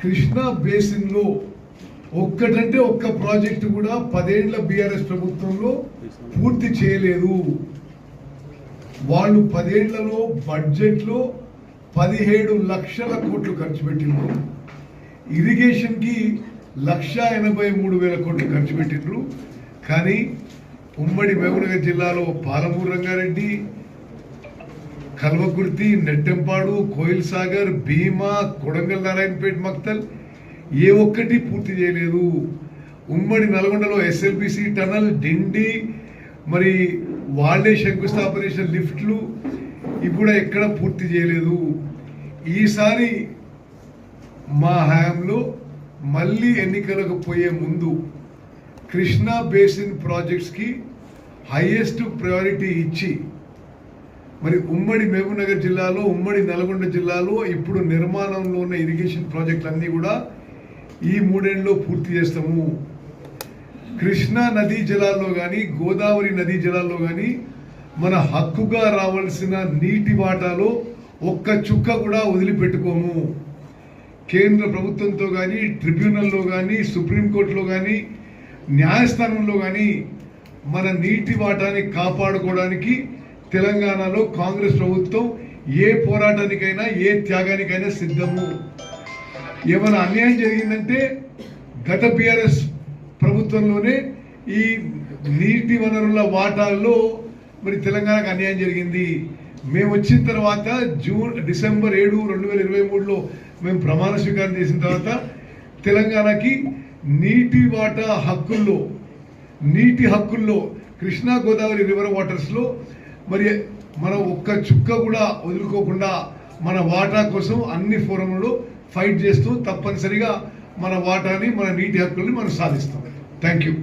Krishna basin లో ఒక్కటంటే ఒక్క ప్రాజెక్టు కూడా 10 ఏళ్ల బీఆర్ఎస్ ప్రభుత్వంలో పూర్తి చేయలేదు. వాళ్ళు 10 ఏళ్లలో బడ్జెట్ లో 17 లక్షల కోట్లు ఖర్చు పెట్టిండ్రు. ఇరిగేషన్ కి 1,83,000 కోట్లు ఖర్చు పెట్టిండ్రు. కానీ ఉమ్మడి మహబూబ్నగర్ జిల్లాలో పాలమూరు రంగారెడ్డి, కల్వకుర్తి, నెట్టెంపాడు, కోయిల్ సాగర్, భీమా, కొడంగల్, నారాయణపేట, మక్తల్ ఏ ఒక్కటి పూర్తి చేయలేదు. ఉమ్మడి నల్గొండలో ఎస్ఎల్బిసి టనల్, డిండి, మరి వాళ్లే శంకుస్థాపన చేసిన లిఫ్ట్లు ఇప్పుడు ఎక్కడ పూర్తి చేయలేదు. ఈసారి మా హయాంలో మళ్ళీ ఎన్నికలకు పోయే ముందు కృష్ణా బేసిన్ ప్రాజెక్ట్స్ కి హైయెస్ట్ ప్రయారిటీ ఇచ్చి మరి ఉమ్మడి మహబూబ్నగర్ జిల్లాలో, ఉమ్మడి నల్గొండ జిల్లాలో ఇప్పుడు నిర్మాణంలో ఉన్న ఇరిగేషన్ ప్రాజెక్టులన్నీ కూడా ఈ 3 ఏళ్లలో పూర్తి చేస్తాము. కృష్ణా నదీ జలాల్లో కానీ, గోదావరి నదీ జలాల్లో కానీ మన హక్కుగా రావాల్సిన నీటి వాటాలో ఒక్క చుక్క కూడా వదిలిపెట్టుకోము. కేంద్ర ప్రభుత్వంతో కానీ, ట్రిబ్యునల్లో కానీ, సుప్రీంకోర్టులో కానీ, న్యాయస్థానంలో కానీ మన నీటి వాటాన్ని కాపాడుకోవడానికి తెలంగాణలో కాంగ్రెస్ ప్రభుత్వం ఏ పోరాటానికైనా, ఏ త్యాగానికైనా సిద్ధము. ఏమైనా అన్యాయం జరిగిందంటే గత బీఆర్ఎస్ ప్రభుత్వంలోనే ఈ నీటి వనరుల వాటాల్లో మరి తెలంగాణకు అన్యాయం జరిగింది. మేము వచ్చిన తర్వాత డిసెంబర్ 7, 2023లో మేము ప్రమాణ స్వీకారం చేసిన తర్వాత తెలంగాణకి నీటి వాటా హక్కుల్లో, నీటి హక్కుల్లో కృష్ణా గోదావరి రివర్ వాటర్స్లో మరి మనం ఒక్క చుక్క కూడా వదులుకోకుండా మన వాటా కోసం అన్ని ఫోరంలో ఫైట్ చేస్తూ తప్పనిసరిగా మన వాటాని, మన నీటి హక్కుల్ని మనం సాధిస్తాం. Thank you.